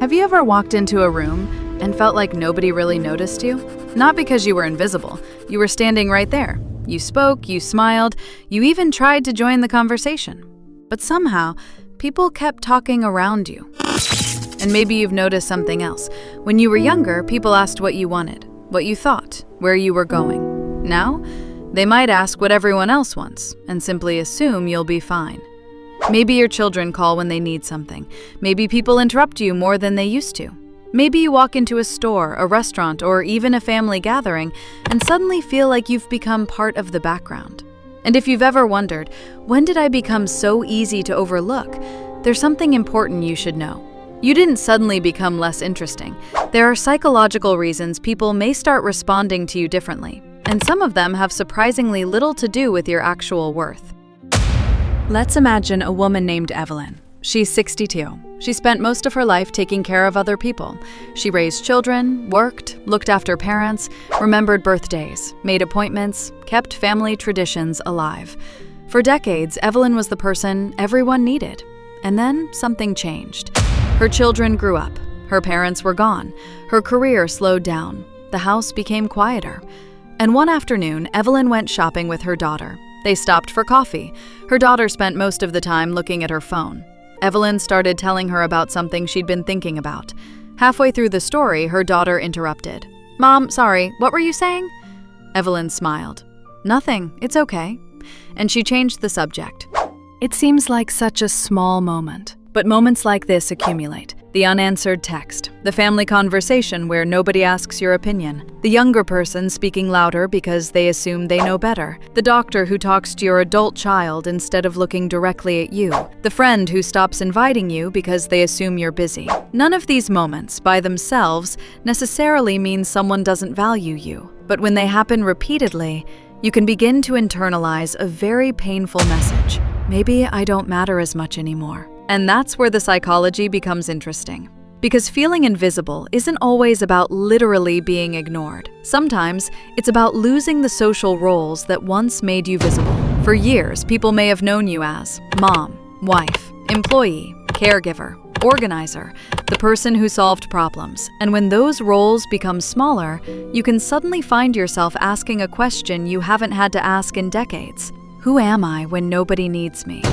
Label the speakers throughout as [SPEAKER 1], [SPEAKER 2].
[SPEAKER 1] Have you ever walked into a room and felt like nobody really noticed you? Not because you were invisible. You were standing right there. You spoke, you smiled, you even tried to join the conversation. But somehow, people kept talking around you. And maybe you've noticed something else. When you were younger, people asked what you wanted, what you thought, where you were going. Now, they might ask what everyone else wants and simply assume you'll be fine. Maybe your children call when they need something. Maybe people interrupt you more than they used to. Maybe you walk into a store, a restaurant, or even a family gathering and suddenly feel like you've become part of the background. And if you've ever wondered, when did I become so easy to overlook? There's something important you should know. You didn't suddenly become less interesting. There are psychological reasons people may start responding to you differently, and some of them have surprisingly little to do with your actual worth. Let's imagine a woman named Evelyn. She's 62. She spent most of her life taking care of other people. She raised children, worked, looked after parents, remembered birthdays, made appointments, kept family traditions alive. For decades, Evelyn was the person everyone needed. And then something changed. Her children grew up. Her parents were gone. Her career slowed down. The house became quieter. And one afternoon, Evelyn went shopping with her daughter. They stopped for coffee. Her daughter spent most of the time looking at her phone. Evelyn started telling her about something she'd been thinking about. Halfway through the story, her daughter interrupted. "Mom, sorry, what were you saying?" Evelyn smiled. "Nothing, it's okay." And she changed the subject. It seems like such a small moment, but moments like this accumulate. The unanswered text, the family conversation where nobody asks your opinion, the younger person speaking louder because they assume they know better, the doctor who talks to your adult child instead of looking directly at you, the friend who stops inviting you because they assume you're busy. None of these moments, by themselves, necessarily mean someone doesn't value you, but when they happen repeatedly, you can begin to internalize a very painful message. Maybe I don't matter as much anymore. And that's where the psychology becomes interesting. Because feeling invisible isn't always about literally being ignored. Sometimes it's about losing the social roles that once made you visible. For years, people may have known you as mom, wife, employee, caregiver, organizer, the person who solved problems. And when those roles become smaller, you can suddenly find yourself asking a question you haven't had to ask in decades. Who am I when nobody needs me?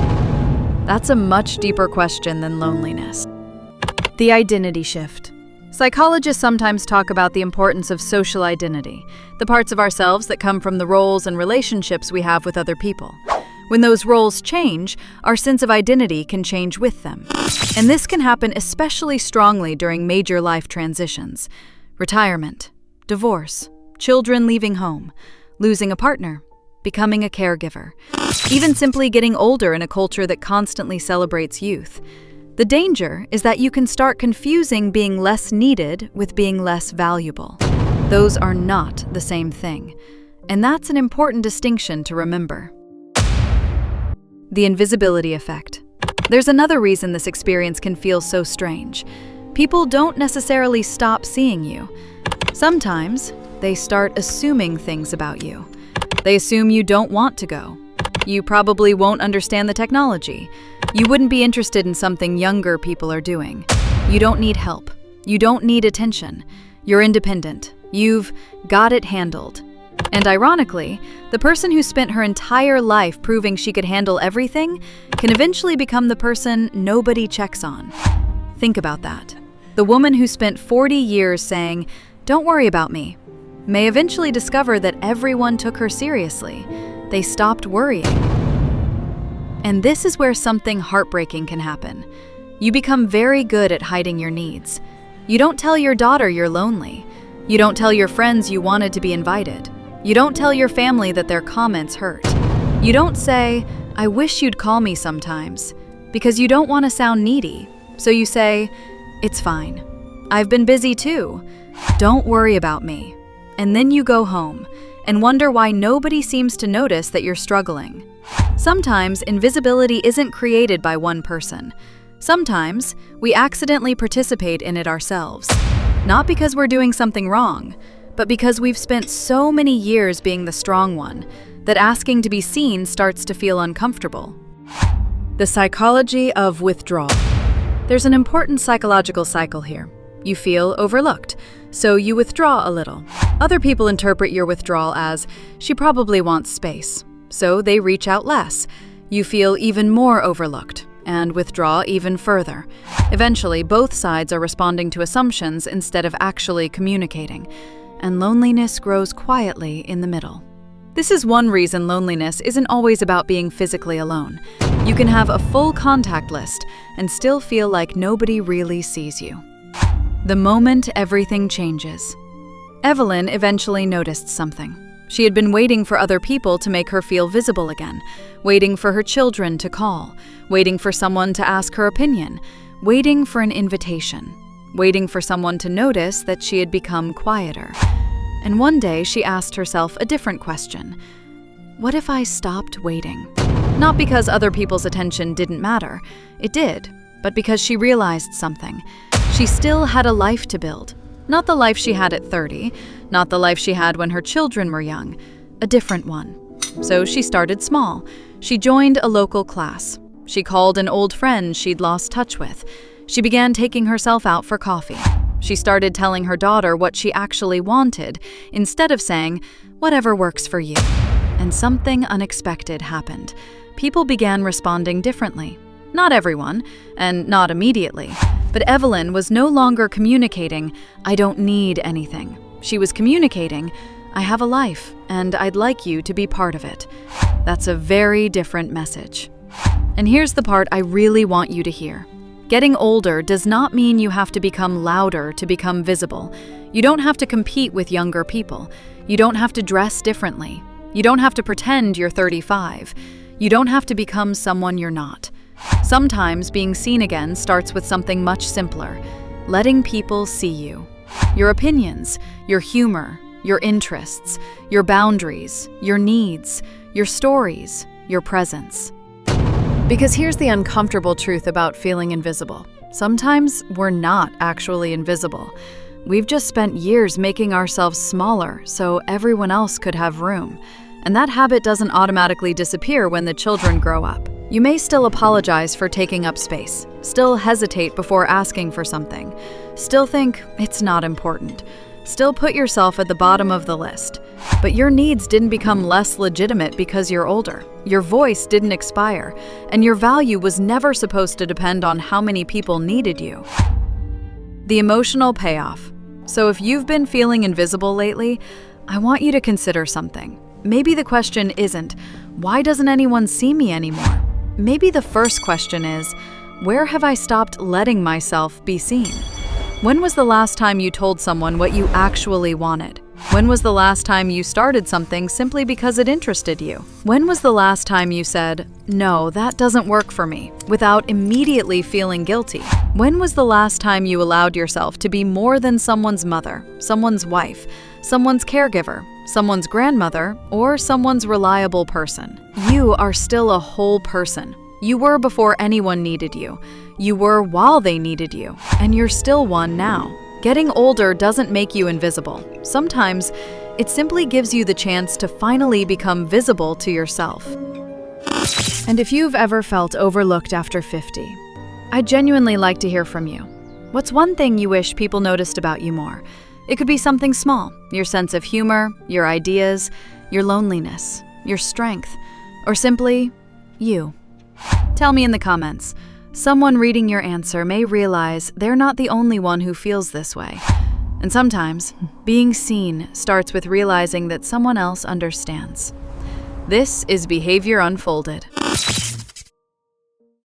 [SPEAKER 1] That's a much deeper question than loneliness. The identity shift. Psychologists sometimes talk about the importance of social identity, the parts of ourselves that come from the roles and relationships we have with other people. When those roles change, our sense of identity can change with them. And this can happen especially strongly during major life transitions. Retirement, divorce, children leaving home, losing a partner, becoming a caregiver, even simply getting older in a culture that constantly celebrates youth. The danger is that you can start confusing being less needed with being less valuable. Those are not the same thing, and that's an important distinction to remember. The invisibility effect. There's another reason this experience can feel so strange. People don't necessarily stop seeing you. Sometimes they start assuming things about you. They assume you don't want to go. You probably won't understand the technology. You wouldn't be interested in something younger people are doing. You don't need help. You don't need attention. You're independent. You've got it handled. And ironically, the person who spent her entire life proving she could handle everything can eventually become the person nobody checks on. Think about that. The woman who spent 40 years saying, "Don't worry about me," may eventually discover that everyone took her seriously. They stopped worrying. And this is where something heartbreaking can happen. You become very good at hiding your needs. You don't tell your daughter you're lonely. You don't tell your friends you wanted to be invited. You don't tell your family that their comments hurt. You don't say, "I wish you'd call me sometimes," because you don't want to sound needy. So you say, "It's fine. I've been busy too. Don't worry about me." And then you go home and wonder why nobody seems to notice that you're struggling. Sometimes invisibility isn't created by one person. Sometimes we accidentally participate in it ourselves. Not because we're doing something wrong, but because we've spent so many years being the strong one that asking to be seen starts to feel uncomfortable. The psychology of withdrawal. There's an important psychological cycle here. You feel overlooked, so you withdraw a little. Other people interpret your withdrawal as, she probably wants space, so they reach out less. You feel even more overlooked and withdraw even further. Eventually, both sides are responding to assumptions instead of actually communicating, and loneliness grows quietly in the middle. This is one reason loneliness isn't always about being physically alone. You can have a full contact list and still feel like nobody really sees you. The moment everything changes. Evelyn eventually noticed something. She had been waiting for other people to make her feel visible again, waiting for her children to call, waiting for someone to ask her opinion, waiting for an invitation, waiting for someone to notice that she had become quieter. And one day she asked herself a different question. What if I stopped waiting? Not because other people's attention didn't matter. It did, but because she realized something. She still had a life to build. Not the life she had at 30, not the life she had when her children were young, a different one. So she started small. She joined a local class. She called an old friend she'd lost touch with. She began taking herself out for coffee. She started telling her daughter what she actually wanted, instead of saying, whatever works for you. And something unexpected happened. People began responding differently. Not everyone, and not immediately. But Evelyn was no longer communicating, I don't need anything. She was communicating, I have a life, and I'd like you to be part of it. That's a very different message. And here's the part I really want you to hear. Getting older does not mean you have to become louder to become visible. You don't have to compete with younger people. You don't have to dress differently. You don't have to pretend you're 35. You don't have to become someone you're not. Sometimes being seen again starts with something much simpler, letting people see you. Your opinions, your humor, your interests, your boundaries, your needs, your stories, your presence. Because here's the uncomfortable truth about feeling invisible. Sometimes we're not actually invisible. We've just spent years making ourselves smaller so everyone else could have room. And that habit doesn't automatically disappear when the children grow up. You may still apologize for taking up space, still hesitate before asking for something, still think it's not important, still put yourself at the bottom of the list. But your needs didn't become less legitimate because you're older. Your voice didn't expire, and your value was never supposed to depend on how many people needed you. The emotional payoff. So if you've been feeling invisible lately, I want you to consider something. Maybe the question isn't, why doesn't anyone see me anymore? Maybe the first question is, where have I stopped letting myself be seen? When was the last time you told someone what you actually wanted? When was the last time you started something simply because it interested you? When was the last time you said, no, that doesn't work for me, without immediately feeling guilty? When was the last time you allowed yourself to be more than someone's mother, someone's wife, someone's caregiver, someone's grandmother, or someone's reliable person? You are still a whole person. You were before anyone needed you. You were while they needed you, and you're still one now. Getting older doesn't make you invisible. Sometimes, it simply gives you the chance to finally become visible to yourself. And if you've ever felt overlooked after 50, I'd genuinely like to hear from you. What's one thing you wish people noticed about you more? It could be something small, your sense of humor, your ideas, your loneliness, your strength, or simply you. Tell me in the comments. Someone reading your answer may realize they're not the only one who feels this way. And sometimes, being seen starts with realizing that someone else understands. This is Behavior Unfolded.